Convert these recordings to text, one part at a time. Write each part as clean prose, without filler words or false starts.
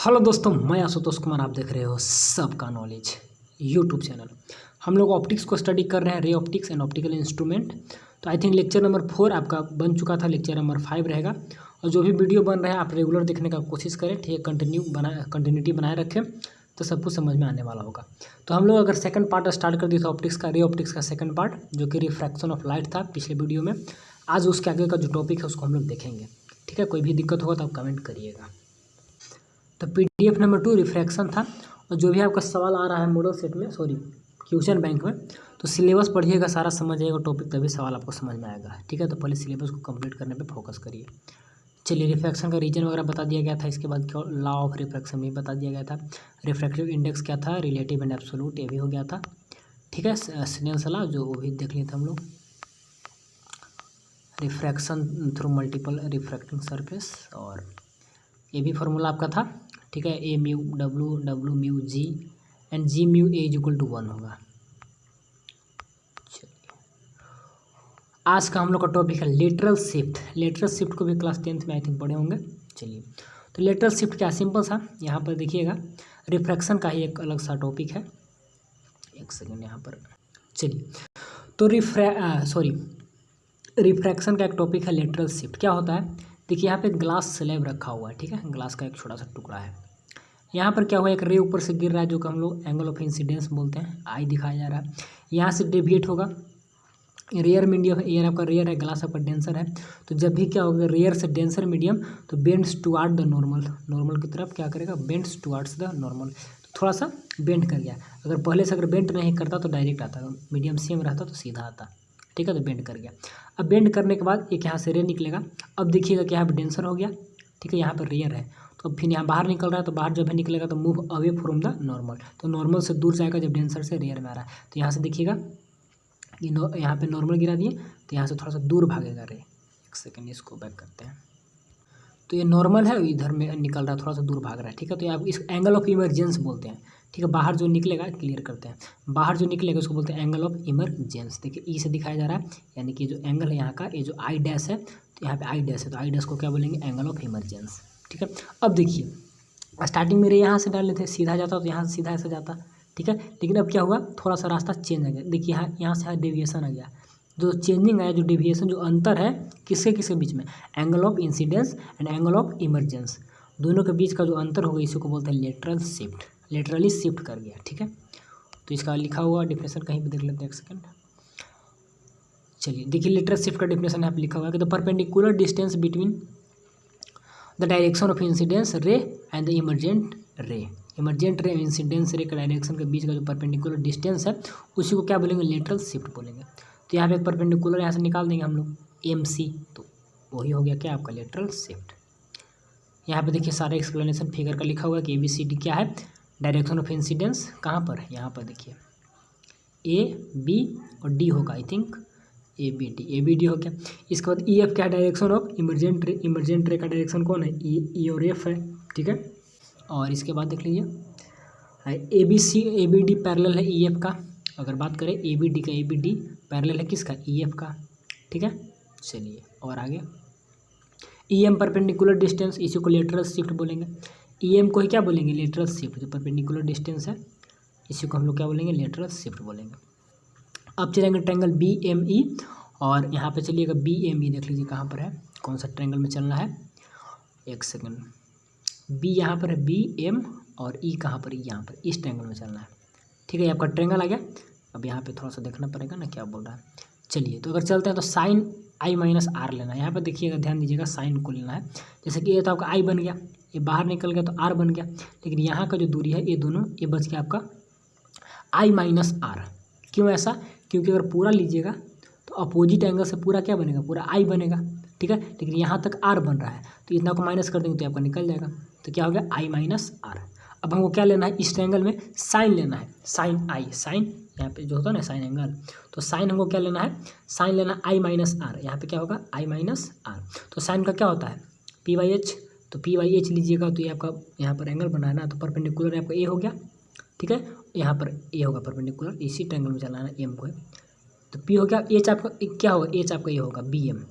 Hello दोस्तों, मैं आशुतोष कुमार। आप देख रहे हो सबका नॉलेज यूट्यूब चैनल। हम लोग ऑप्टिक्स को स्टडी कर रहे हैं, ray optics and optical instrument. तो आई थिंक लेक्चर नंबर 4 आपका बन चुका था, लेक्चर नंबर 5 रहेगा। और जो भी वीडियो बन रहा है आप रेगुलर देखने का कोशिश करें, ठीक है। कंटिन्यूटी बनाए रखें तो सब कुछ समझ में आने वाला होगा। तो हम लोग अगर सेकंड पार्ट स्टार्ट कर दिया था ऑप्टिक्स का, रे ऑप्टिक्स का सेकंड पार्ट, जो कि रिफ्रैक्शन ऑफ लाइट था पिछले वीडियो में। आज उसके आगे का जो टॉपिक है उसको हम लोग देखेंगे, ठीक है। कोई भी दिक्कत होगा तो आप कमेंट करिएगा। तो पीडीएफ नंबर 2 रिफ्रैक्शन था। और जो भी आपका सवाल आ रहा है मॉडल सेट में, सॉरी क्वेश्चन बैंक में, तो सिलेबस पढ़िएगा, सारा समझ आएगा टॉपिक, तभी सवाल आपको समझ में आएगा, ठीक है। तो पहले सिलेबस को कंप्लीट करने पे फोकस करिए। चलिए, रिफ्रैक्शन का रीजन वगैरह बता दिया गया था। इसके बाद लॉ ऑफ रिफ्रैक्शन भी बता दिया गया था। रिफ्रैक्टिव इंडेक्स क्या था, रिलेटिव एंड एब्सोल्यूट, ये भी हो गया था, ठीक है। स्नेल्स लॉ जो वो भी देख लिए थे हम लोग। Refraction through multiple refracting surface, और ये भी फार्मूला आपका था, ठीक है। A mu W, W mu G and G mu A equal to 1 होगा। चलिए, आज का हम लोग का टॉपिक है लेटरल शिफ्ट। लेटरल शिफ्ट को भी क्लास 10th में आई थिंक पढ़े होंगे। चलिए, तो लेटरल शिफ्ट क्या, सिंपल सा, यहाँ पर देखिएगा रिफ्रैक्शन का ही एक अलग सा टॉपिक है। एक सेकेंड यहाँ पर। चलिए, तो रिफ्रैक्शन का एक टॉपिक है लेटरल शिफ्ट। क्या होता है, देखिए यहाँ पे ग्लास स्लैब रखा हुआ है, ठीक है। ग्लास का एक छोटा सा टुकड़ा है। यहाँ पर क्या हुआ, एक रे ऊपर से गिर रहा है, जो कि हम लोग एंगल ऑफ इंसिडेंस बोलते हैं, आई दिखाया जा रहा है। यहाँ से डेविएट होगा। रेयर मीडियम है, एयर आपका रेयर है, ग्लास आपका डेंसर है। तो जब भी क्या होगा, रेयर से डेंसर मीडियम, तो bends toward the normal, normal की तरफ क्या करेगा, बेंड्स टुवार्ड्स द नॉर्मल। तो थोड़ा सा बेंड कर गया। अगर पहले से अगर बेंड नहीं करता तो डायरेक्ट आता, मीडियम सेम रहता तो सीधा आता, ठीक है। तो बेंड कर गया। अब बेंड करने के बाद एक यहाँ से रे निकलेगा। अब देखिएगा कि यहाँ पर डेंसर हो गया, ठीक है। यहाँ पर रेयर है, तो फिर यहाँ बाहर निकल रहा है, तो बाहर जब भी निकलेगा तो move away from the normal, तो नॉर्मल से दूर जाएगा जब डेंसर से रेयर में आ रहा है। तो यहाँ से देखिएगा कि यहाँ पे नॉर्मल गिरा दिए, तो यहाँ से थोड़ा सा दूर भागेगा रे। एक सेकेंड, इसको बैक करते हैं। तो ये नॉर्मल है, इधर में निकल रहा है, थोड़ा सा दूर भाग रहा है, ठीक है। तो ये आप इस एंगल ऑफ इमरजेंस बोलते हैं, ठीक है। बाहर जो निकलेगा, क्लियर करते हैं, बाहर जो निकलेगा उसको बोलते हैं एंगल ऑफ इमरजेंस। देखिए ई से दिखाया जा रहा है, यानी कि जो एंगल है यहाँ का, ये जो आई डैश है, तो यहाँ पे आई डैश है, तो आई डैश को क्या बोलेंगे, एंगल ऑफ इमरजेंस, ठीक है। अब देखिए, स्टार्टिंग में रे यहाँ से डाल लेते, सीधा जाता तो यहाँ से सीधा ऐसे जाता, ठीक है। लेकिन अब क्या हुआ, थोड़ा सा रास्ता चेंज आ गया। देखिए यहाँ से डेविएशन आ गया। जो चेंजिंग आया, जो डेविएशन, जो अंतर है किसके किसके बीच में, angle of incidence and angle of emergence, दोनों के बीच का जो अंतर होगा, इसी को बोलते हैं लेटरल शिफ्ट। लेटरली शिफ्ट कर गया, ठीक है। तो इसका लिखा हुआ डिफिनेशन कहीं पर देख लेते हैं, एक सेकेंड। चलिए देखिए, लेटरल शिफ्ट का डिफिनेशन यहाँ पे लिखा हुआ है कि the perpendicular distance between the direction of incidence रे and the emergent ray. Emergent रे इंसिडेंस रे का डायरेक्शन के बीच का जो परपेंडिकुलर डिस्टेंस है, उसी को क्या बोलेंगे, लेटरल शिफ्ट बोलेंगे। तो यहाँ पे एक परपेंडिकुलर यहाँ से निकाल देंगे हम लोग, एम सी, तो वही हो गया क्या, आपका लेटरल शिफ्ट। यहाँ पे देखिए सारा एक्सप्लेनेशन फिगर का लिखा हुआ है कि ए बी सी डी क्या है, डायरेक्शन ऑफ इंसिडेंस कहाँ पर, यहाँ पर देखिए ए बी और डी होगा, I think A B D हो गया। इसके बाद ई एफ क्या है, direction of emergent ray. Emergent ray का डायरेक्शन कौन है, ई और एफ है, ठीक है। और इसके बाद देख लीजिए ए बी डी पैरेलल है ई एफ का। अगर बात करें ए बी डी का, ए बी डी पैरेलल है किसका, ई एफ का, ठीक है। चलिए और आगे, ई एम परपेंडिकुलर डिस्टेंस, इसी को लेटरल शिफ्ट बोलेंगे। ई एम को ही क्या बोलेंगे, लेटरल शिफ्ट। जो परपेंडिकुलर डिस्टेंस है इसी को हम लोग क्या बोलेंगे, लेटरल शिफ्ट बोलेंगे। अब चलेंगे ट्रायंगल बी एम ई, और यहाँ पे चलिएगा बी एम ई, देख लीजिए कहाँ पर है, कौन सा ट्रायंगल में चलना है, एक सेकंड। बी यहाँ पर है, बी एम, और ई कहाँ पर, यहाँ पर इस ट्रायंगल में चलना है, ठीक है। आपका ट्रायंगल आ गया। अब यहाँ पे थोड़ा सा देखना पड़ेगा ना क्या बोल रहा है। चलिए, तो अगर चलते हैं तो साइन आई माइनस आर लेना है। यहाँ पर देखिएगा, ध्यान दीजिएगा, साइन को लेना है। जैसे कि ये तो आपका आई बन गया, ये बाहर निकल गया तो आर बन गया, लेकिन यहाँ का जो दूरी है, ये दोनों, ये बच गया आपका आई माइनस आर। क्यों ऐसा, क्योंकि अगर पूरा लीजिएगा तो अपोजिट एंगल से पूरा क्या बनेगा, पूरा आई बनेगा, ठीक है। लेकिन यहाँ तक आर बन रहा है, तो इतना को माइनस कर देंगे तो आपका निकल जाएगा। तो क्या हो गया, आई माइनस आर। अब हमको क्या लेना है, इस ट्रायंगल में साइन लेना है, साइन आई, साइन यहाँ पे जो होता है ना साइन एंगल, तो साइन हमको क्या लेना है, साइन लेना आई माइनस आर। यहाँ पे क्या होगा, आई माइनस आर। तो साइन का क्या होता है, पी बाई एच, तो पी बाई एच लीजिएगा तो ये आपका यहाँ पर एंगल बना है ना, तो परपेंडिकुलर आपका ए हो गया, ठीक है। यहाँ पर ए होगा परपेंडिकुलर, इसी ट्रायंगल में चलाना है, एम को है। तो पी हो गया, एच आपका क्या होगा, एच आपका ये होगा बी एम,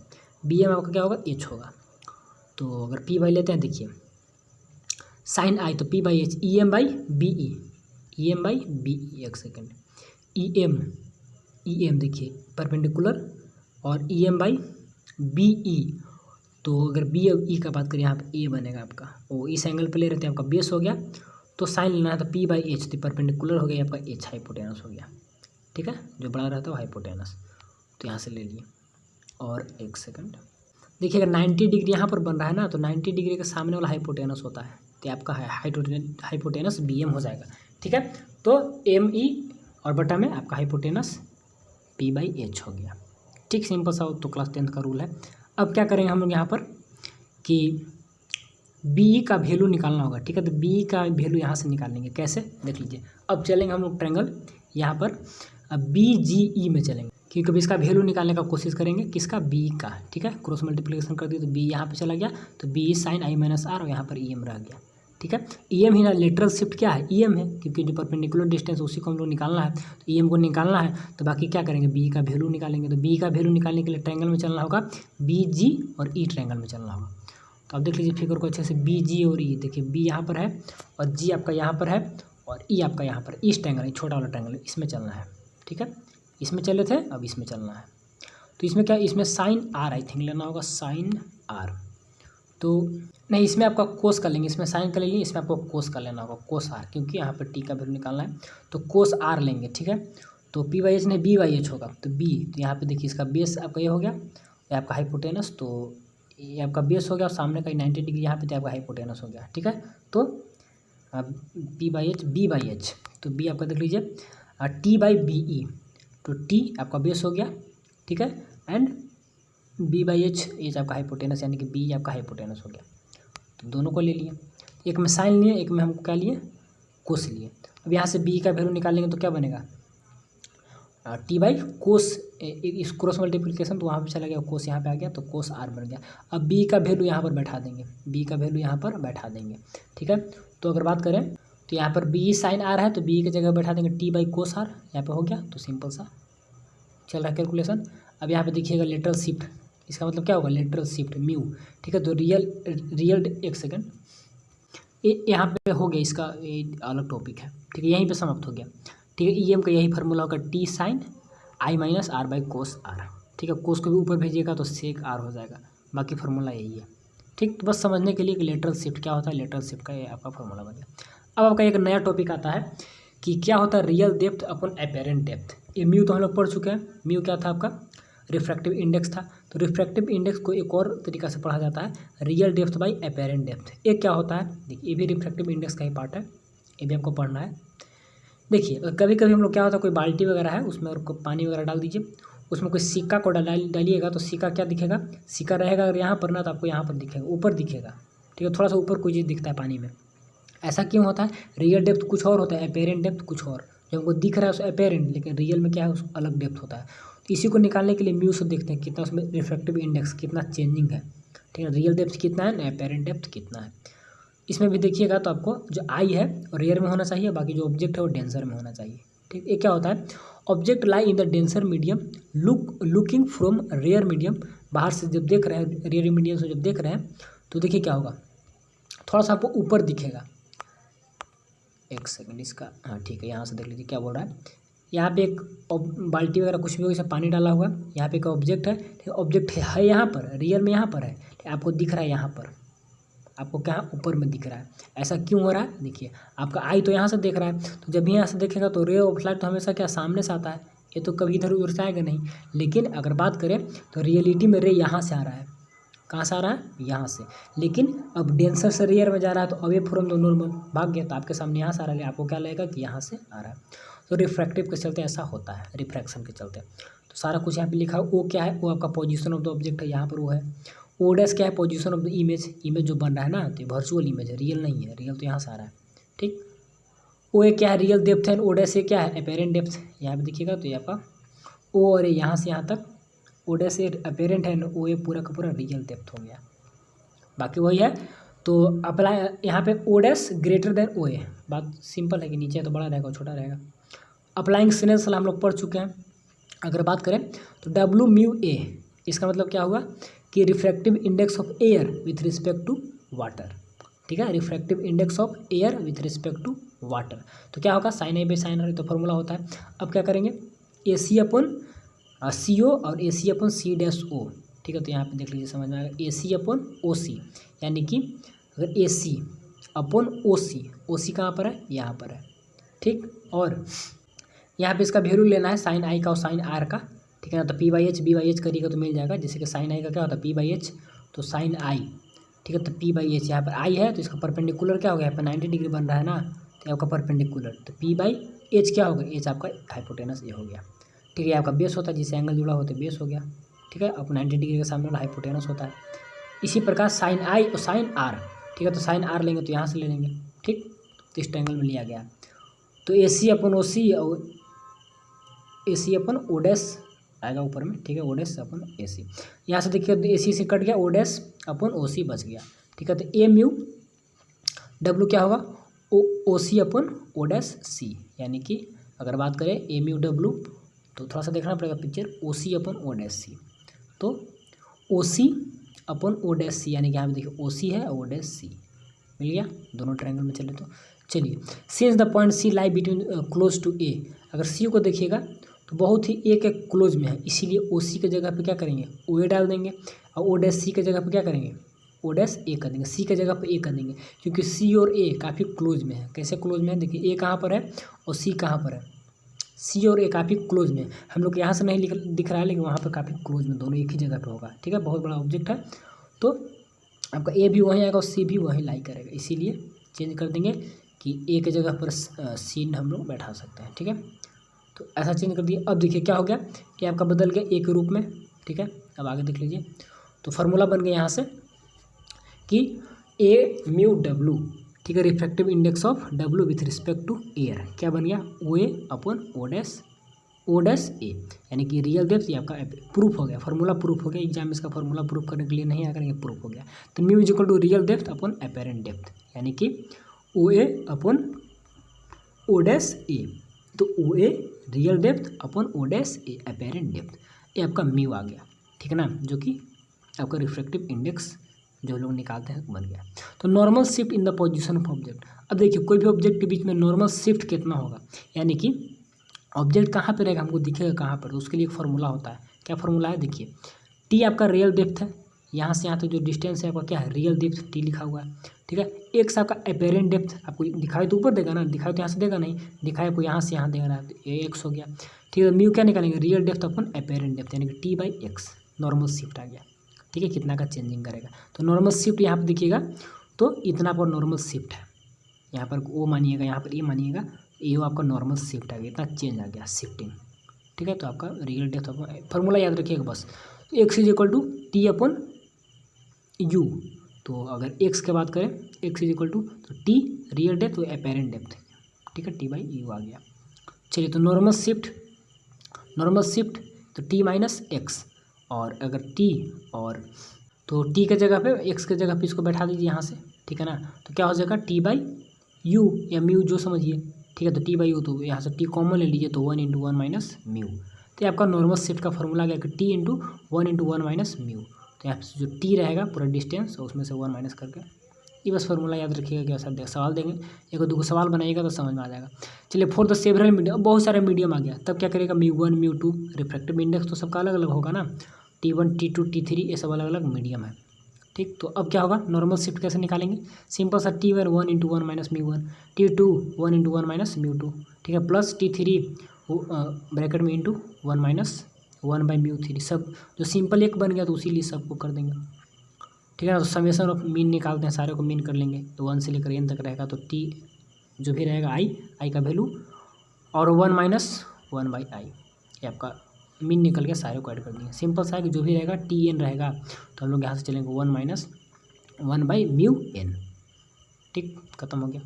बी एम आपका क्या होगा, एच होगा। तो अगर पी बाई लेते हैं, देखिए साइन आई तो P by H, E M by B E, E M by B E, एक सेकेंड, ई एम देखिए परपेंडिकुलर, और E M by B E, तो अगर बी और ई का बात करें यहाँ पे ए बनेगा आपका, वो इस एंगल पे ले रहे थे, आपका बेस हो गया, तो साइन लेना है तो पी बाई एच, तो परपेंडिकुलर हो गया आपका एच, हाइपोटेनस हो गया, ठीक है, जो बड़ा रहता है वो हाइपोटेनस, तो यहाँ से ले लिए। और एक सेकंड देखिए, अगर 90 डिग्री यहाँ पर बन रहा है ना, तो 90 डिग्री के सामने वाला हाइपोटेनस होता है, तो आपका हाइपोटेनस बी एम हो जाएगा, ठीक है। तो एम ई और बटा में आपका हाइपोटेनस पी बाई एच हो गया, ठीक, सिंपल सा, तो क्लास 10th का रूल है। अब क्या करेंगे हम लोग यहाँ पर कि बी का वैल्यू निकालना होगा, ठीक है, तो बी का वैल्यू यहाँ से निकालेंगे, कैसे देख लीजिए। अब चलेंगे हम लोग ट्रायंगल यहाँ पर, अब बी जी ई में चलेंगे, क्योंकि अब इसका वैल्यू निकालने का कोशिश करेंगे, किसका, बी का, ठीक है, क्रॉस मल्टीप्लिकेशन कर दिए तो बी यहाँ पे चला गया, तो B sine I minus R, और यहाँ पर ई एम रह गया, ठीक है। ई एम ही ना, लेटरल शिफ्ट क्या है, ई एम है, क्योंकि जो परपेंडिकुलर डिस्टेंस उसी को हम लोग निकालना है, तो ई एम को निकालना है, तो बाकी क्या करेंगे, बी का वैल्यू निकालेंगे। तो बी का वैल्यू निकालने के लिए ट्रायंगल में चलना होगा, बी जी और ई ट्रायंगल में चलना होगा। तो आप देख लीजिए फिगर को अच्छे से, बी जी और ई, देखिए बी यहाँ पर है और जी आपका यहाँ पर है और ई आपका यहाँ पर, इस ट्रायंगल, छोटा वाला ट्रायंगल, इसमें चलना है, ठीक है, इसमें चले थे, अब इसमें चलना है। तो इसमें क्या, इसमें साइन आर आई थिंक लेना होगा, साइन आर, तो नहीं, इसमें आपका कोस कर लेंगे, इसमें साइन कर लेंगे, इसमें आपको कोस कर लेना होगा, कोस आर, क्योंकि यहाँ पर टी का वैल्यू निकालना है, तो कोस आर लेंगे, ठीक है। तो पी बाई एच नहीं, बी बाई एच होगा, तो बी, तो यहाँ पे देखिए इसका बेस आपका ये हो गया, ये आपका हाइपोटेनस, तो ये आपका बेस हो गया, और सामने का 90 डिग्री यहाँ पे, तो आपका हाइपोटेनस हो गया, ठीक है। तो P by H, B by H, तो बी आपका देख लीजिए, टी बाई बी ई, तो टी आपका बेस हो गया, ठीक है, एंड बी बाई एच आपका हाइपोटेनस, यानी कि बी आपका हाइपोटेनस हो गया। तो दोनों को ले लिए, एक में साइन लिए, एक में हम क्या लिए, कोस लिए। अब यहाँ से बी का वैल्यू निकालेंगे तो क्या बनेगा, टी बाई कोस, इस क्रॉस मल्टीप्लिकेशन, तो वहाँ पे चला गया, कोस यहाँ पे आ गया, तो कोस आर बन गया। अब बी का वैल्यू यहाँ पर बैठा देंगे, बी का वैल्यू यहाँ पर बैठा देंगे, ठीक है। तो अगर बात करें तो यहाँ पर बी साइन आर है, तो बी की जगह बैठा देंगे टी बाई कोस आर, यहाँ पे हो गया, तो सिंपल सा चल रहा है कैलकुलेशन। अब यहाँ पे देखिएगा लेटरल शिफ्ट, इसका मतलब क्या होगा, लेटरल शिफ्ट म्यू, ठीक है। तो रियल एक सेकंड, यहाँ पे हो गया, इसका अलग टॉपिक है, ठीक है, यहीं पे समाप्त हो गया, ठीक है। ई एम का यही फार्मूला होगा, T sine I minus R by cos R, ठीक है, कोस को भी ऊपर भेजिएगा तो सेक आर हो जाएगा, बाकी फार्मूला यही है, ठीक। तो बस समझने के लिए कि लेटरल शिफ्ट क्या होता है, लेटरल शिफ्ट का ये आपका फार्मूला बन गया। अब आपका एक नया टॉपिक आता है कि क्या होता है real depth upon apparent depth. ये म्यू तो हम लोग पढ़ चुके हैं, म्यू क्या था आपका, रिफ्रैक्टिव इंडेक्स था। तो रिफ्रैक्टिव इंडेक्स को एक और तरीका से पढ़ा जाता है, real depth by apparent depth. ये क्या होता है, देखिए ये भी रिफ्रैक्टिव इंडेक्स का ही पार्ट है, ये भी आपको पढ़ना है। देखिए कभी कभी हम लोग क्या होता है, कोई बाल्टी वगैरह है, उसमें और पानी वगैरह डाल दीजिए, उसमें कोई सिक्का को डालिएगा, तो सिक्का क्या दिखेगा, सिक्का रहेगा अगर यहाँ पर ना, तो आपको यहाँ पर दिखेगा, ऊपर दिखेगा, ठीक है, थोड़ा सा ऊपर कोई चीज़ दिखता है पानी में। ऐसा क्यों होता है, रियल डेप्थ कुछ और होता है, अपेरेंट डेप्थ कुछ और, जो हमको दिख रहा है उस अपेरेंट, लेकिन रियल में क्या है, उस अलग डेप्थ होता है। तो इसी को निकालने के लिए म्यू से देखते हैं कितना उसमें रिफ्रैक्टिव इंडेक्स कितना चेंजिंग है, ठीक है, रियल डेप्थ कितना है, अपेरेंट डेप्थ कितना है। इसमें भी देखिएगा तो आपको जो आई है रेयर में होना चाहिए, बाकी जो ऑब्जेक्ट है वो डेंसर में होना चाहिए, ठीक। ये क्या होता है, object lie in the denser medium, looking from rare medium, बाहर से जब देख रहे हैं, रेयर मीडियम से जब देख रहे हैं, तो देखिए क्या होगा, थोड़ा सा आपको ऊपर दिखेगा। एक सेकंड इसका, हाँ ठीक है, यहाँ से देख लीजिए क्या बोल रहा है, यहाँ पे एक बाल्टी वगैरह कुछ भी हो, इसमें पानी डाला हुआ, यहाँ पे एक ऑब्जेक्ट है, ऑब्जेक्ट है यहाँ पर, रियल में यहाँ पर है, आपको दिख रहा है यहाँ पर, आपको क्या ऊपर में दिख रहा है। ऐसा क्यों हो रहा है, देखिए आपका आई तो यहाँ से देख रहा है, तो जब भी यहाँ से देखेगा तो रे ऑफ लाइट तो हमेशा क्या सामने से आता है, ये तो कभी इधर उधर से आएगा नहीं। लेकिन अगर बात करें तो रियलिटी में रे यहाँ से आ रहा है, कहाँ से आ रहा है, यहाँ से। लेकिन अब डेंसर से रेयर में जा रहा है, तो अवे फ्रॉम द नॉर्मल भाग गया, तो आपके सामने यहाँ से आ रहा है, आपको क्या लगेगा कि यहाँ से आ रहा है। तो रिफ्रैक्टिव के चलते ऐसा होता है, रिफ्रैक्शन के चलते। तो सारा कुछ यहाँ पे लिखा है। वो क्या है, वो आपका पोजीशन ऑफ द ऑब्जेक्ट है, यहाँ पर वो है। ओ डैश क्या है, position of the image, image जो बन रहा है ना, तो वर्चुअल इमेज है, रियल नहीं है, रियल तो यहाँ से आ रहा है, ठीक। ओ ए क्या है, रियल डेप्थ है, ओ डैश ए क्या है, अपेरेंट डेप्थ, यहाँ पे देखिएगा तो ये आपका ओ और ए यहाँ से यहाँ तक, ओ डैश ए अपेरेंट है, ओ ए पूरा का पूरा रियल डेप्थ हो गया, बाकी वही है। तो अप्लाई यहाँ पे ओ डैश ग्रेटर देन ओ ए, बात सिंपल है कि नीचे तो बड़ा रहेगा और छोटा रहेगा। अप्लाइंग सिनेस हम लोग पढ़ चुके हैं। अगर बात करें तो डब्ल्यू म्यू ए, इसका मतलब क्या हुआ कि refractive index of air with respect to water. ठीक है, refractive index of air with respect to water. तो क्या होगा, sine A by sine R, तो फॉर्मूला होता है। अब क्या करेंगे, ए सी अपन सी ओ और ए सी अपन सी डैश ओ, ठीक है। तो यहाँ पे देख लीजिए, समझ में आएगा, ए सी अपन ओ सी, यानी कि अगर ए सी अपन ओ सी कहाँ पर है, यहाँ पर है, ठीक। और यहाँ पे इसका वैल्यू लेना है साइन आई का और साइन आर का, ठीक है ना। तो P by H B by H करिएगा तो मिल जाएगा, जैसे कि साइन आई का क्या होता है पी बाई एच, तो साइन आई, ठीक है। तो पी बाई एच यहाँ पर आई है तो इसका परपेंडिकुलर क्या हो गया, यहाँ पर 90 डिग्री बन रहा है ना, तो आपका परपेंडिकुलर, तो पी बाई एच क्या होगा, एच आपका हाइपोटेनस ये हो गया, ठीक है। आपका बेस होता है, जिससे एंगल जुड़ा होता है बेस हो गया, ठीक है। अब 90 डिग्री के सामने वाला हाइपोटेनस होता है। इसी प्रकार साइन आई और साइन आर, ठीक है। तो साइन आर लेंगे तो यहाँ से ले लेंगे, ठीक। तो इस ट्रायंगल में लिया गया, तो ए सी अपन ओ सी और ए सी अपन ओ डैश आएगा ऊपर में, ठीक है, ओ डैश अपन ए सी। यहाँ से देखिए ए सी से कट गया, ओ डैश अपन ओ सी बच गया, ठीक है। तो ए म्यू डब्ल्यू क्या होगा, ओ सी अपन ओ डैश सी, यानी कि अगर बात करें ए म्यू डब्ल्यू, तो थोड़ा सा देखना पड़ेगा पिक्चर, ओ सी अपन ओ डैश सी, तो ओ सी अपन ओ डैश सी, यानी कि यहाँ पे देखिए ओ सी है, ओ डैश सी मिल गया, दोनों ट्रायंगल में चले। तो चलिए, since the point C lie between close to A, अगर सी को देखिएगा तो बहुत ही ए के क्लोज में है, इसीलिए ओ सी के जगह पे क्या करेंगे, ओ ए डाल देंगे, और ओ डैश सी के जगह पे क्या करेंगे, ओ डैश ए कर देंगे, सी के जगह पे ए कर देंगे, क्योंकि सी और ए काफ़ी क्लोज में है। कैसे क्लोज में है, देखिए ए कहाँ पर है और सी कहाँ पर है, सी और ए काफ़ी क्लोज में, हम लोग यहाँ से नहीं दिख रहा है, लेकिन वहाँ पर काफ़ी क्लोज में, दोनों एक ही जगह पे होगा, ठीक है। बहुत बड़ा ऑब्जेक्ट है, तो आपका ए भी वहीं आएगा और सी भी वहीं लाई करेगा, इसीलिए चेंज कर देंगे कि ए के जगह पर सी हम लोग बैठा सकते हैं, ठीक है। तो ऐसा चेंज कर दिए। अब देखिए क्या हो गया, ए आपका बदल गया ए के रूप में, ठीक है। अब आगे देख लीजिए, तो फार्मूला बन गया यहाँ से कि ए म्यू डब्ल्यू, ठीक है, refractive index of W with respect to air, क्या बन गया, ओ ए अपन ओ डैश ए, यानी कि रियल डेप्थ, ये आपका प्रूफ हो गया, फार्मूला प्रूफ हो गया। एग्जाम में इसका फार्मूला प्रूफ करने के लिए नहीं आकर ये प्रूफ हो गया। तो mu is equal to real depth upon apparent depth, यानी कि O A upon O dash A, तो O A real depth upon O dash A apparent depth, ये आपका म्यू आ गया, ठीक है ना, जो कि आपका रिफ्रैक्टिव इंडेक्स जो लोग निकालते हैं बन गया। तो normal shift in the position of object, अब देखिए कोई भी ऑब्जेक्ट के बीच में नॉर्मल शिफ्ट कितना होगा, यानी कि ऑब्जेक्ट कहाँ पे रहेगा हमको दिखेगा कहाँ पर, तो उसके लिए एक फार्मूला होता है। क्या फार्मूला है, देखिए टी आपका रियल डेप्थ है, यहाँ से यहाँ तक जो डिस्टेंस है आपका क्या है, रियल डेप्थ टी लिखा हुआ है, ठीक है। एक्स आपका अपेरेंट डेप्थ, आपको दिखाई तो ऊपर देगा ना, दिखाई तो यहाँ से देगा नहीं, दिखाई आपको यहाँ से यहाँ देगा ना, ये एक्स हो गया, ठीक है। म्यू क्या निकालेंगे, real depth upon apparent depth, यानी कि T by X, normal shift आ गया, ठीक है, कितना का चेंजिंग करेगा। तो नॉर्मल शिफ्ट यहाँ पर देखिएगा तो इतना पर नॉर्मल शिफ्ट है, यहाँ पर ओ मानिएगा, यहाँ पर ए मानिएगा, ये आपका नॉर्मल शिफ्ट आ गया, इतना चेंज आ गया शिफ्टिंग, ठीक है। तो आपका रियल डेप्थ फार्मूला याद रखिएगा बस, तो X is equal to T upon U, तो अगर एक्स की बात करें एक्स इज इक्वल टू, तो T real depth apparent depth, ठीक है, टी बाई यू आ गया। चलिए, तो नॉर्मल शिफ्ट तो टी माइनस एक्स, और अगर टी और तो टी के जगह पे एक्स के जगह पे इसको बैठा दीजिए यहाँ से, ठीक है ना। तो क्या हो जाएगा, टी बाई यू या म्यू जो समझिए, ठीक है। तो टी बाई यू, तो यहाँ से टी कॉमन ले लीजिए, तो 1 × 1 माइनस म्यू, तो ये आपका नॉर्मल शिफ्ट का फॉर्मूला आ गया कि टी इंटू 1 × 1 माइनस म्यू। तो यहाँ से जो टी रहेगा पूरा डिस्टेंस उसमें से 1 माइनस करके, ये बस फार्मूला याद रखिएगा कि ऐसा सवाल देंगे, एक दो सवाल बनाइएगा तो समझ में आ जाएगा। चलिए, फॉर द सेवरल मीडियम, बहुत सारे मीडियम आ गया, तब क्या करेगा, म्यू1 म्यू2, रिफ्रैक्टिव इंडेक्स तो सबका अलग अलग होगा ना, T1 T2 T3 ये सब अलग अलग मीडियम है, ठीक। तो अब क्या होगा, नॉर्मल शिफ्ट कैसे निकालेंगे, सिंपल सा T1 1 × 1 माइनस म्यू1, T2 1 × 1 माइनस म्यू2, ठीक है, प्लस T3 ब्रैकेट में इंटू 1 माइनस 1 बाई म्यू3, सब जो सिंपल एक बन गया तो उसी लिए सबको कर देंगे, ठीक है ना। तो समेशन ऑफ मीन निकालते हैं, सारे को मीन कर लेंगे, तो 1 से लेकर n तक रहेगा, तो टी जो भी रहेगा आई का वैल्यू और 1 माइनस 1 बाई आई, ये आपका मीन निकल के सारे को ऐड कर देंगे। सिंपल सा है कि जो भी रहेगा टी एन रहेगा, तो हम लोग यहाँ से चलेंगे 1 माइनस 1 बाई म्यू एन, ठीक, खत्म हो गया।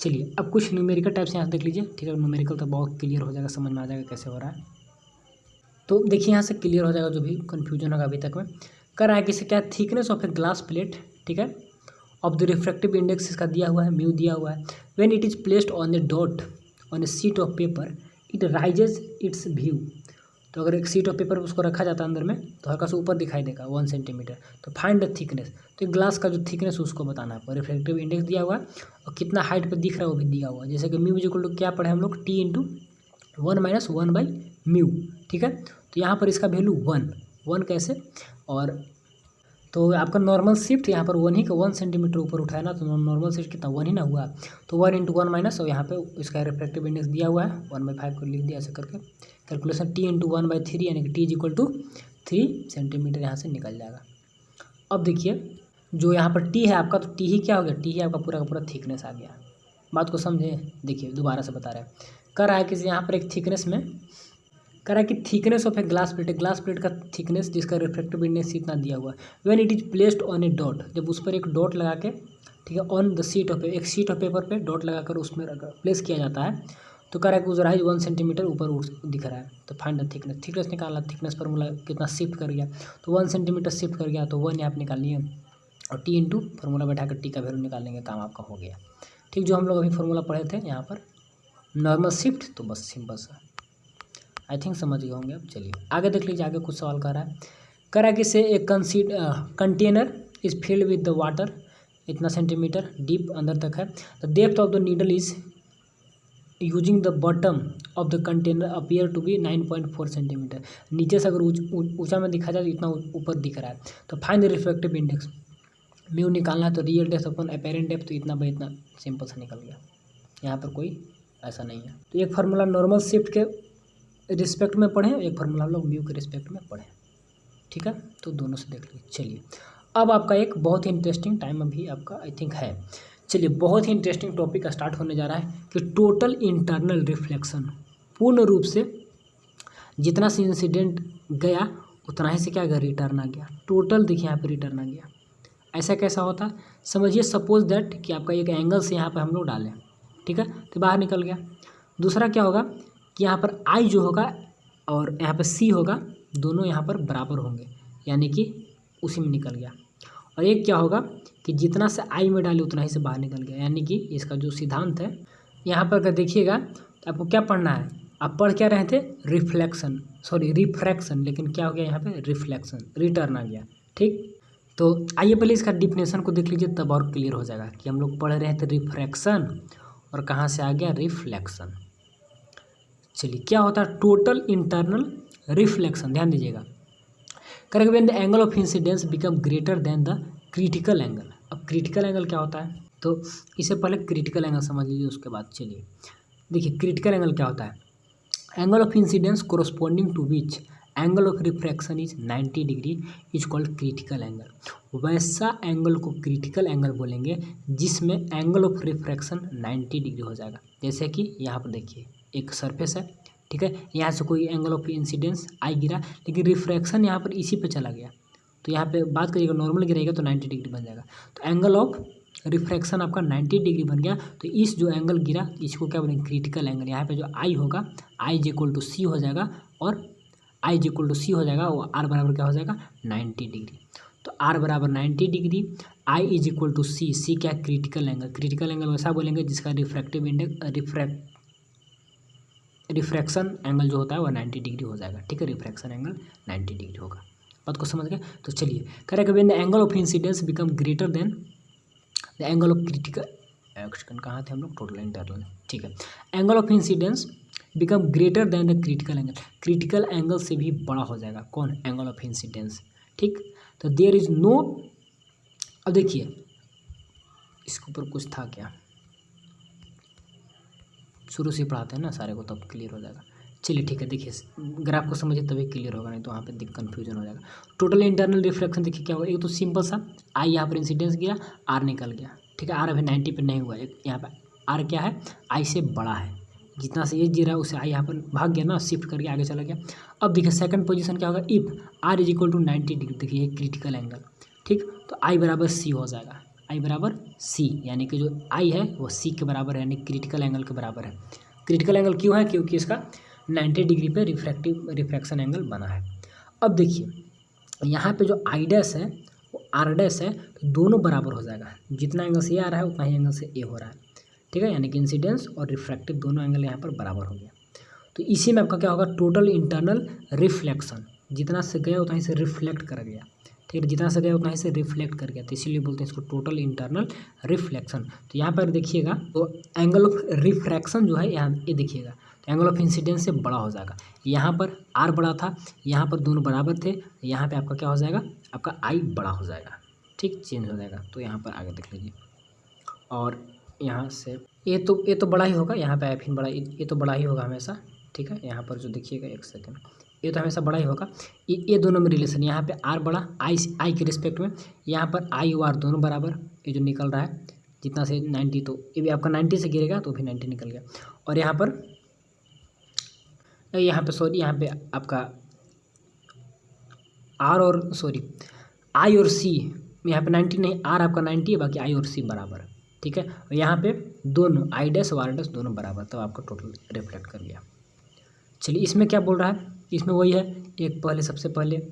चलिए, अब कुछ न्यूमेरिकल टाइप्स यहाँ से देख लीजिए, ठीक है। न्यूमेरिकल तो बहुत क्लियर हो जाएगा, समझ में आ जाएगा कैसे हो रहा है। तो देखिए यहाँ से क्लियर हो जाएगा, जो भी कन्फ्यूजन होगा अभी तक में। कर रहा है किसी क्या, thickness of a glass plate, ठीक है, ऑफ द रिफ्रैक्टिव इंडेक्स इसका दिया हुआ है, म्यू दिया हुआ है। When it is placed on A dot on A sheet of paper it rises it's view, तो अगर एक शीट ऑफ पेपर उसको रखा जाता है अंदर में तो हल्का सा ऊपर दिखाई देगा 1 सेंटीमीटर। तो फाइंड द थिकनेस, तो ग्लास का जो थिकनेस उसको बताना है। रिफ्रैक्टिव इंडेक्स दिया हुआ है और कितना हाइट पर दिख रहा है वो भी दिया हुआ है। जैसे कि म्यू इक्वल टू क्या पढ़े हम लोग, टी इंटू 1-1/म्यू, ठीक है। तो यहाँ पर इसका वैल्यू 1 कैसे, और तो आपका नॉर्मल शिफ्ट यहाँ पर 1 सेंटीमीटर ऊपर उठाया ना, तो नॉर्मल शिफ्ट कितना 1 ही ना हुआ। तो 1 × 1 माइनस, और यहाँ पे इसका रिफ्रैक्टिव इंडेक्स दिया हुआ है 1/5 को लिख दिया ऐसे करके। कैलकुलेशन टी इंटू 1/3 यानी कि T is equal to 3 centimetre यहाँ से निकल जाएगा। अब देखिए जो यहाँ पर टी है आपका, तो टी ही क्या हो गया, टी ही आपका पूरा का पूरा थिकनेस आ गया। बात को समझे, देखिए दोबारा से बता रहे हैं। कर रहा है कि यहाँ पर एक थिकनेस में कह रहा है कि thickness of a glass plate का थिकनेस जिसका रिफ्रैक्टिव इंडेक्स इतना दिया हुआ है। When it is placed on A dot, जब उस पर एक डॉट लगा के, ठीक है, ऑन द शीट ऑफ एक शीट ऑफ पेपर पे डॉट लगाकर उसमें प्लेस किया जाता है, तो कह रहा है कि उजराइज 1 सेंटीमीटर ऊपर दिख रहा है। तो फाइंड द थिकनेस निकालना, थिकनेस फार्मूला कितना शिफ्ट कर गया, तो 1 सेंटीमीटर शिफ्ट कर गया, तो 1 यहाँ पर निकालनी है, और टी इंटू फार्मूला बैठा कर टी का वैल्यू निकालने का काम आपका हो गया। ठीक, जो हम लोग अभी फार्मूला पढ़े थे यहाँ पर नॉर्मल शिफ्ट, तो बस सिंपल सा आई थिंक समझ गए होंगे आप। चलिए आगे देख लीजिए, आगे कुछ सवाल कर रहा है कि से एक container is filled with the water, इतना सेंटीमीटर डीप अंदर तक है। The depth of the needle is using the bottom of the container appear to be 9.4 centimetre. नीचे से अगर ऊंचा में दिखा जाए तो इतना ऊपर दिख रहा है। तो find the refractive index, mu निकालना है, तो real depth upon apparent depth, तो इतना बाई इतना सिंपल से निकल गया। यहाँ पर कोई ऐसा नहीं है। तो एक फार्मूला नॉर्मल शिफ्ट के रिस्पेक्ट में पढ़ें, एक फार्मूला हम लोग म्यू के रिस्पेक्ट में पढ़ें, ठीक है। तो दोनों से देख लीजिए। चलिए अब आपका एक बहुत ही इंटरेस्टिंग टाइम अभी आपका आई थिंक है। चलिए बहुत ही इंटरेस्टिंग टॉपिक स्टार्ट होने जा रहा है कि टोटल इंटरनल रिफ्लेक्शन, पूर्ण रूप से जितना से इंसिडेंट गया उतना ही से क्या गया, रिटर्न आ गया। टोटल देखिए यहाँ पे रिटर्न आ गया। ऐसा कैसा होता है, समझिए सपोज दैट कि आपका एक एंगल से यहाँ पर हम लोग डालें, ठीक है, तो बाहर निकल गया। दूसरा क्या होगा कि यहाँ पर आई जो होगा और यहाँ पर सी होगा, दोनों यहाँ पर बराबर होंगे, यानी कि उसी में निकल गया। और एक क्या होगा कि जितना से आई में डाले उतना ही से बाहर निकल गया, यानी कि इसका जो सिद्धांत है यहाँ पर अगर देखिएगा तो आपको क्या पढ़ना है, आप पढ़ क्या रहे थे, रिफ्रैक्शन, लेकिन क्या हो गया यहाँ पे रिफ्लेक्शन, रिटर्न आ गया। ठीक, तो आइए पहले इसका डिफिनेशन को देख लीजिए, तब और क्लियर हो जाएगा कि हम लोग पढ़ रहे थे रिफ्रैक्शन और कहाँ से आ गया रिफ्लेक्शन। चलिए क्या होता है टोटल इंटरनल रिफ्लेक्शन, ध्यान दीजिएगा। Correct, when the angle of incidence become greater than the critical angle. अब क्रिटिकल एंगल क्या होता है, तो इससे पहले क्रिटिकल एंगल समझ लीजिए, उसके बाद चलिए देखिए क्रिटिकल एंगल क्या होता है। Angle of incidence corresponding to which angle of refraction is 90 degree is called critical angle. वैसा एंगल को क्रिटिकल एंगल बोलेंगे जिसमें एंगल ऑफ रिफ्रैक्शन 90 डिग्री हो जाएगा। जैसे कि यहाँ पर देखिए एक सरफेस है, ठीक है, यहाँ से कोई एंगल ऑफ इंसिडेंस आई गिरा, लेकिन रिफ्रैक्शन यहाँ पर इसी पे चला गया, तो यहाँ पे बात करिएगा नॉर्मल गिरेगा तो 90 डिग्री बन जाएगा। तो एंगल ऑफ रिफ्रैक्शन आपका 90 डिग्री बन गया। तो इस जो एंगल गिरा इसको क्या बोलेंगे, क्रिटिकल एंगल। यहाँ पे जो आई होगा आई इज इक्वल टू सी हो जाएगा, और आई इज इक्वल टू सी हो जाएगा, और आर बराबर क्या हो जाएगा 90 डिग्री। तो आर बराबर 90 degree, I is equal to C, C क्या क्रिटिकल एंगल। क्रिटिकल एंगल वैसा बोलेंगे जिसका रिफ्रैक्टिव इंडेक्स रिफ्रैक्शन एंगल जो होता है वो 90 डिग्री हो जाएगा, ठीक है, रिफ्रैक्शन एंगल 90 डिग्री होगा। बात को समझ गए। तो चलिए correct, when the angle of incidence become greater than the angle of critical, कहाँ थे हम लोग, टोटल इंटरनल, ठीक है, angle of incidence become greater than the critical angle, critical angle से भी बड़ा हो जाएगा कौन, एंगल ऑफ इंसिडेंस। ठीक, तो देयर इज नो, अब देखिए इसके ऊपर कुछ था क्या, शुरू से पढ़ाते हैं ना सारे को, तब क्लियर हो जाएगा। चलिए ठीक है, देखिए ग्राफ को समझिए तभी क्लियर होगा, नहीं तो वहाँ पे कन्फ्यूजन हो जाएगा। टोटल इंटरनल रिफ्लेक्शन देखिए क्या होगा, एक तो सिंपल सा आई यहाँ पर इंसिडेंस गिरा, आर निकल गया, ठीक है, आर अभी 90 पे नहीं हुआ, एक यहाँ पर आर क्या है आई से बड़ा है, जितना से ये गिरा उससे आई यहाँ पर भाग गया ना, शिफ्ट करके आगे चला गया। अब देखिए सेकंड पोजीशन क्या होगा, if R is equal to 90 degree, देखिए ये क्रिटिकल एंगल, ठीक, तो आई बराबर सी हो जाएगा, आई बराबर सी, यानी कि जो आई है वो सी के बराबर है, यानी क्रिटिकल एंगल के बराबर है। क्रिटिकल एंगल क्यों है, क्योंकि इसका 90 डिग्री पे रिफ्रैक्शन एंगल बना है। अब देखिए यहाँ पे जो आई डैश है वो आर डैश है, तो दोनों बराबर हो जाएगा, जितना एंगल से ए आ रहा है उतना ही एंगल से ए हो रहा है, ठीक है, यानी कि इंसिडेंस और रिफ्रैक्टिव दोनों एंगल यहाँ पर बराबर हो गया। तो इसी में आपका क्या होगा, टोटल इंटरनल रिफ्लेक्शन, जितना से गया उतना ही से रिफ्लेक्ट कर गया, ठीक है, जितना से गया उतना ही से रिफ्लेक्ट कर गया, तो इसीलिए बोलते हैं इसको टोटल इंटरनल रिफ्लेक्शन। तो यहाँ पर देखिएगा तो एंगल ऑफ रिफ्रैक्शन जो है यहाँ ये देखिएगा, तो एंगल ऑफ इंसिडेंस से बड़ा हो जाएगा। यहाँ पर आर बड़ा था, यहाँ पर दोनों बराबर थे, यहाँ पे आपका क्या हो जाएगा, आपका आई बड़ा हो जाएगा, ठीक, चेंज हो जाएगा। तो यहाँ पर आगे देख लीजिए, और यहाँ से ये तो बड़ा ही होगा, यहाँ पे फिर बड़ा, ये तो बड़ा ही होगा हमेशा, ठीक है। यहाँ पर जो देखिएगा, एक सेकेंड, ये तो हमेशा बड़ा ही होगा। ये दोनों में रिलेशन, यहाँ पे आर बड़ा आई के रिस्पेक्ट में, यहाँ पर आई और आर दोनों बराबर, ये जो निकल रहा है जितना से 90, तो ये भी आपका 90 से गिरेगा तो फिर 90 निकल गया। और यहाँ पर सॉरी, यहाँ पे आपका आर और सॉरी आई और सी, यहाँ पे 90 नहीं, आर आपका 90 है, बाकी आई और सी बराबर, ठीक है। और यहाँ पे दोनों आई डैश और आर डैश दोनों बराबर, तो आपका टोटल रिफ्लेक्ट कर गया। चलिए इसमें क्या बोल रहा है, इसमें वही है, एक पहले सबसे पहले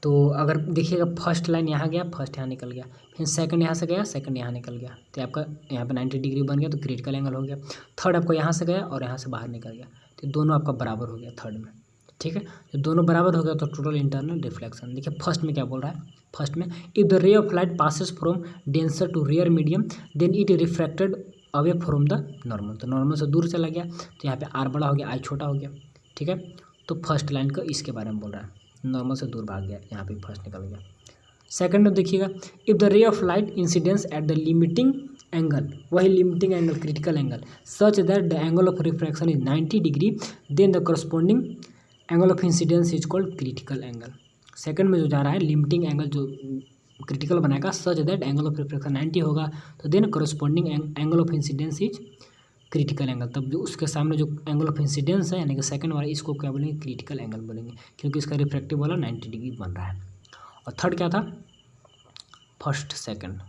तो अगर देखिएगा फर्स्ट लाइन यहाँ गया, फर्स्ट यहाँ निकल गया, फिर सेकंड यहाँ से गया, सेकंड यहाँ निकल गया, तो आपका यहाँ पे 90 डिग्री बन गया, तो क्रिटिकल एंगल हो गया। थर्ड आपको यहाँ से गया और यहाँ से बाहर निकल गया, तो दोनों आपका बराबर हो गया थर्ड में, ठीक है। तो दोनों बराबर हो गया तो टोटल इंटरनल रिफ्लेक्शन। देखिए फर्स्ट में क्या बोल रहा है, फर्स्ट में if the ray of light passes from denser to rare medium then it refracted away from the normal, तो नॉर्मल से दूर चला गया, तो यहाँ पे आर बड़ा हो गया, आई छोटा हो गया, ठीक है। तो फर्स्ट लाइन का इसके बारे में बोल रहा है, नॉर्मल से दूर भाग गया, यहाँ पे फर्स्ट निकल गया। सेकंड में देखिएगा if the ray of light incidence at the limiting angle, वही limiting angle critical angle, such that the angle of refraction is 90 degree then the corresponding angle of incidence is called critical angle. Second में जो जा रहा है limiting angle जो critical बनाएगा, such that angle of refraction 90 होगा, तो then corresponding angle of incidence is critical angle, तब जो उसके सामने जो एंगल ऑफ इंसिडेंस है यानी कि सेकंड वाला, इसको क्या बोलेंगे, क्रिटिकल एंगल बोलेंगे, क्योंकि इसका रिफ्रैक्टिव वाला 90 डिग्री बन रहा है। और थर्ड क्या था, फर्स्ट सेकंड,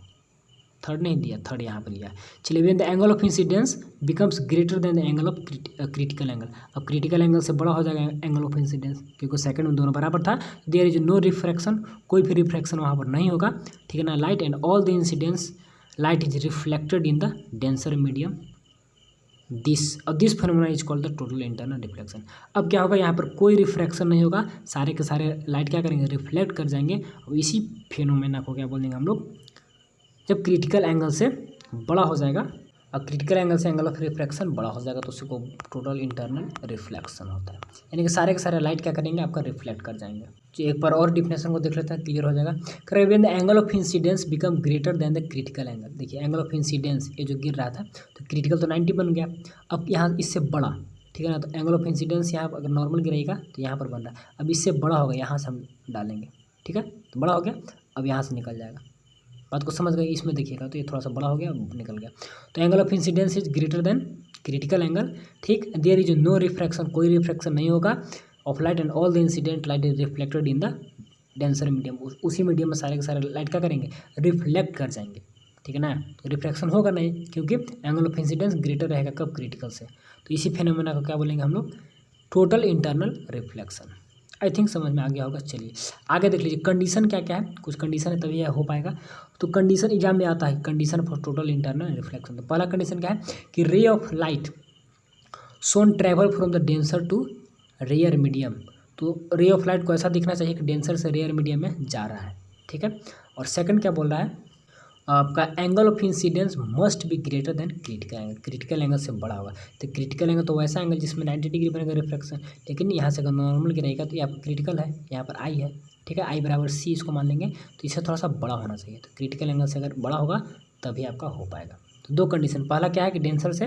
थर्ड नहीं दिया, थर्ड यहाँ पर लिया। चलिए when the angle of incidence becomes greater than the angle of critical angle, अब क्रिटिकल एंगल से बड़ा हो जाएगा एंगल ऑफ इंसिडेंस, क्योंकि सेकंड में दोनों बराबर था। देयर इज नो रिफ्रैक्शन, कोई भी रिफ्रैक्शन वहाँ पर नहीं होगा, ठीक है ना। Light and all the incidence light is reflected in the denser medium, this phenomena is called the total internal reflection. अब क्या होगा, यहाँ पर कोई रिफ्रैक्शन नहीं होगा, सारे के सारे लाइट क्या करेंगे, रिफ्लेक्ट कर जाएंगे। और इसी फेनोमेना को क्या बोल देंगे हम लोग, जब क्रिटिकल एंगल से बड़ा हो जाएगा, और क्रिटिकल एंगल से एंगल ऑफ रिफ्रैक्शन बड़ा हो जाएगा, तो उसी को टोटल इंटरनल रिफ्लेक्शन होता है, यानी कि सारे के सारे लाइट क्या करेंगे, आपका रिफ्लेक्ट कर जाएंगे। तो एक बार और डिफिनेशन को देख लेते हैं, क्लियर हो जाएगा। करें when the angle of incidence become greater than the critical angle, देखिए एंगल ऑफ इंसिडेंस ये जो गिर रहा था, तो क्रिटिकल तो 90 बन गया, अब यहाँ इससे बड़ा, ठीक है ना, तो एंगल ऑफ इंसिडेंस यहाँ अगर नॉर्मल गिरेगा तो यहाँ पर बन रहा है, अब इससे बड़ा होगा, यहाँ से हम डालेंगे, ठीक है, तो बड़ा हो गया, अब यहाँ से निकल जाएगा, बात को समझ गए। इसमें देखिएगा तो ये थोड़ा सा बड़ा हो गया, निकल गया, तो angle of incidence is greater than critical angle, ठीक। देयर इज नो रिफ्रैक्शन, कोई रिफ्रैक्शन नहीं होगा of light and all the incident light is reflected in the denser medium, उसी मीडियम में सारे के सारे लाइट क्या करेंगे, रिफ्लेक्ट कर जाएंगे, ठीक है ना। तो रिफ्रैक्शन होगा नहीं, क्योंकि एंगल ऑफ इंसिडेंस ग्रेटर रहेगा कब, क्रिटिकल से। तो इसी फेनोमेना को क्या बोलेंगे हम लोग, total internal reflection. I think समझ में आ गया होगा। चलिए आगे देख लीजिए, कंडीशन क्या क्या है, कुछ कंडीशन है तभी यह हो पाएगा। तो कंडीशन एग्जाम में आता है, condition for total internal reflection. तो पहला कंडीशन क्या है कि ray of light should travel from the denser to rare medium, तो रे ऑफ लाइट को ऐसा दिखना चाहिए कि डेंसर से रेयर मीडियम में जा रहा है, ठीक है। और सेकंड क्या बोल रहा है, आपका angle of incidence must be greater than critical angle, critical angle से बड़ा होगा। तो क्रिटिकल एंगल तो वैसा एंगल जिसमें 90 डिग्री बनेगा रिफ्लेक्शन, लेकिन यहाँ से अगर नॉर्मल गिरेगा तो यहाँ पर क्रिटिकल है, यहाँ पर आई है, ठीक है, आई बराबर सी इसको मान लेंगे, तो इससे थोड़ा सा बड़ा होना चाहिए। तो क्रिटिकल एंगल से अगर बड़ा होगा तभी आपका हो पाएगा। तो दो कंडीशन, पहला क्या है कि डेंसर से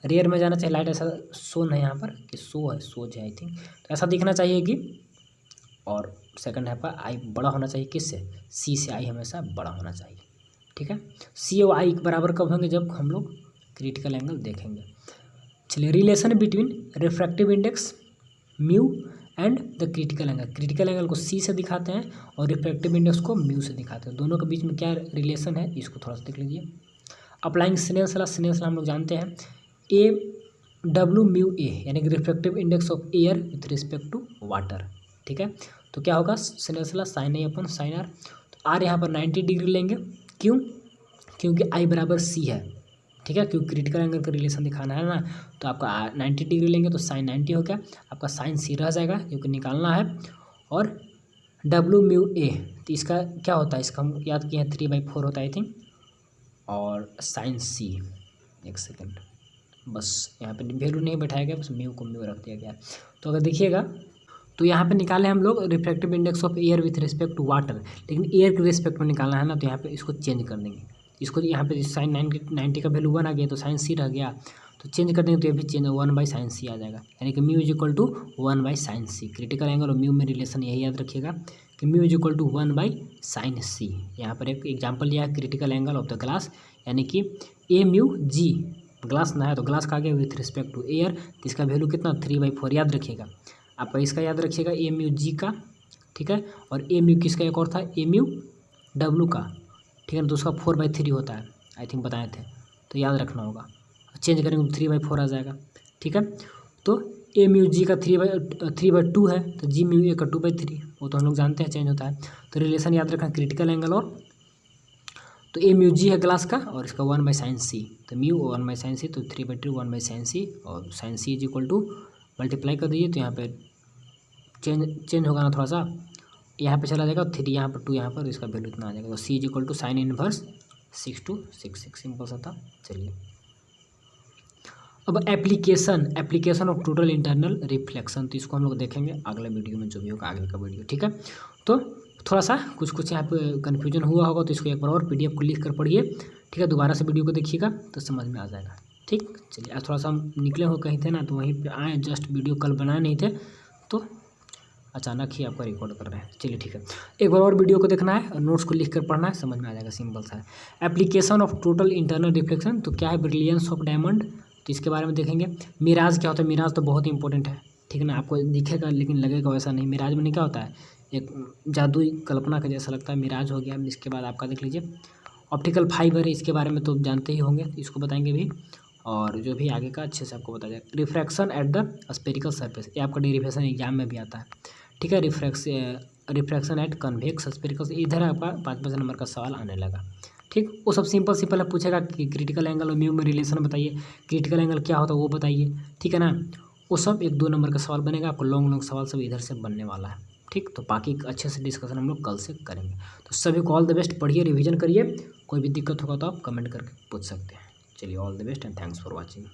रेयर में जाना चाहिए, लाइट ऐसा शोन है यहाँ पर कि शो है, सोज है आई थिंक, तो ऐसा दिखना चाहिए कि, और सेकंड है आपका आई बड़ा होना चाहिए, किससे, सी से आई हमेशा बड़ा होना चाहिए, ठीक है। सी और आई बराबर कब होंगे, जब हम लोग क्रिटिकल एंगल देखेंगे। चलिए relation between refractive index mu and the critical angle, critical angle को सी से दिखाते हैं और रिफ्रैक्टिव इंडेक्स को म्यू से दिखाते हैं, दोनों के बीच में क्या रिलेशन है इसको थोड़ा सा देख लीजिए। Applying Snell's law, Snell's law हम लोग जानते हैं, ए डब्ल्यू म्यू ए यानी कि refractive index of air with respect to water, ठीक है। तो क्या होगा, Snell's law sine A upon sine R, तो आर यहाँ पर 90 डिग्री लेंगे, क्यों, क्योंकि आई बराबर सी है, ठीक है, क्योंकि क्रिटिकल एंगल का रिलेशन दिखाना है ना, तो आपका 90 डिग्री लेंगे तो साइन 90 हो गया, आपका साइन सी रह जाएगा क्योंकि निकालना है। और डब्ल्यू म्यू ए, तो इसका क्या होता है, इसका हम याद किए हैं 3/4 होता है आई थिंक। और साइन सी, एक सेकेंड, बस यहाँ पे वैल्यू नहीं बैठाया गया, बस म्यू को म्यू रख दिया गया। तो अगर देखिएगा तो यहाँ पे निकाले हम लोग refractive index of air with respect to water, लेकिन एयर के रिस्पेक्ट में निकालना है ना, तो यहाँ पे इसको चेंज कर देंगे। इसको यहाँ पे साइन 90 का वैल्यू 1 आ गया तो साइन सी रह गया, तो चेंज कर देंगे तो ये भी चेंज 1/sin c आ जाएगा, यानी कि mu is equal to 1/sin c। Critical angle और म्यू में रिलेशन यही याद रखिएगा कि mu is equal to 1/sin c। यहाँ पर एक एग्जाम्पल लिया है critical angle of the glass, यानी कि ए म्यू जी, ग्लास ना है तो ग्लास का आगे विथ रिस्पेक्ट टू एयर, तो इसका वैल्यू कितना 3/4 याद रखिएगा आपका, इसका याद रखिएगा ए म्यू जी का, ठीक है। और ए म्यू किसका एक और था, ए म्यू डब्लू का, ठीक है ना, तो उसका 4/3 होता है आई थिंक बताए थे, तो याद रखना होगा। चेंज करेंगे तो 3/4 आ जाएगा, ठीक है। तो ए म्यू जी का 3/2 है, तो जी म्यू ए का 2/3, वो तो हम लोग जानते हैं चेंज होता है। तो रिलेशन याद रखना क्रिटिकल एंगल और, तो ए म्यू जी है ग्लास का और इसका 1/sin c, तो म्यू 1/sin c, तो 3/2 1/sin c, और sin c is equal to multiply कर दीजिए, तो यहाँ पे चेंज होगा ना थोड़ा सा, यहाँ पे चला जाएगा 3 यहाँ पर 2 यहाँ पर, इसका वैल्यू इतना आ जाएगा, तो c is equal to sine inverse 6/6, simple सा था। चलिए अब application of total internal reflection, तो इसको हम लोग देखेंगे अगले वीडियो में, जो भी होगा आगे का वीडियो, ठीक है। तो थोड़ा सा कुछ यहाँ पे कन्फ्यूजन हुआ होगा तो इसको एक बार और PDF को लिख कर पढ़िए, ठीक है, दोबारा से वीडियो को देखिएगा तो समझ में आ जाएगा, ठीक। चलिए आज थोड़ा सा हम निकले हो कहीं थे ना, तो वहीं पे आए, जस्ट वीडियो कल बनाए नहीं थे तो अचानक ही आपका रिकॉर्ड कर रहे हैं। चलिए ठीक है, एक बार और वीडियो को देखना है और नोट्स को लिख कर पढ़ना है, समझ में आ जाएगा, सिंपल सा है। Application of total internal reflection, तो क्या है ब्रिलियंस ऑफ डायमंड, तो इसके बारे में देखेंगे। मिराज क्या होता है, मिराज तो बहुत ही इंपॉर्टेंट है, ठीक है ना, आपको दिखेगा लेकिन लगेगा वैसा नहीं। मिराज में क्या होता है, एक जादुई कल्पना का जैसा लगता है, मिराज हो गया। इसके बाद आपका देख लीजिए ऑप्टिकल फाइबर है, इसके बारे में तो जानते ही होंगे, इसको बताएंगे भी, और जो भी आगे का अच्छे से आपको बताया जाएगा। Refraction at the spherical surface, ये आपका डेरिवेशन एग्जाम में भी आता है, ठीक है। रिफ्रैक्शन एट कन्वेक्स स्फेरिकल, इधर आपका 5 नंबर का सवाल आने लगा, ठीक। वो सब सिंपल है, पूछेगा कि क्रिटिकल एंगल और म्यू में रिलेशन बताइए, क्रिटिकल एंगल क्या होता है वो बताइए, ठीक है ना। वो सब 1-2 नंबर का सवाल बनेगा, आपको लॉन्ग सवाल सब इधर से बनने वाला है, ठीक। तो बाकी अच्छे से डिस्कशन हम लोग कल से करेंगे। तो सभी को ऑल द बेस्ट, पढ़िए, रिवीजन करिए, कोई भी दिक्कत होगा तो आप कमेंट करके पूछ सकते हैं। चलिए all the best and thanks for watching.